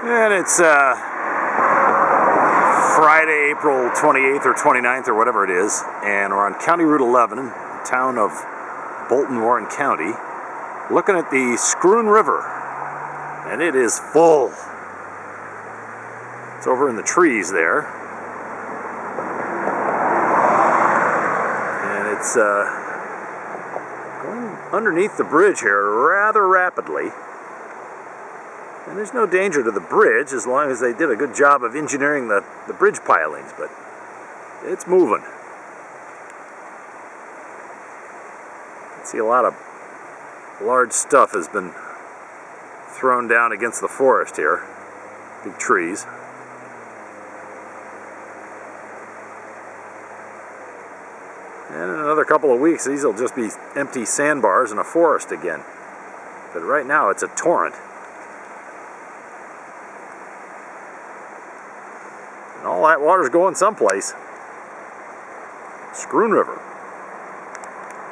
And it's Friday, April 28th or 29th or whatever it is, and we're on County Route 11 in the town of Bolton, Warren County, looking at the Schroon River, and it is full. It's over in the trees there, and it's going underneath the bridge here rather rapidly. And there's no danger to the bridge as long as they did a good job of engineering the bridge pilings, but it's moving. You can see a lot of large stuff has been thrown down against the forest here, big trees. And in another couple of weeks, these will just be empty sandbars in a forest again. But right now, it's a torrent. And all that water's going someplace. Schroon River.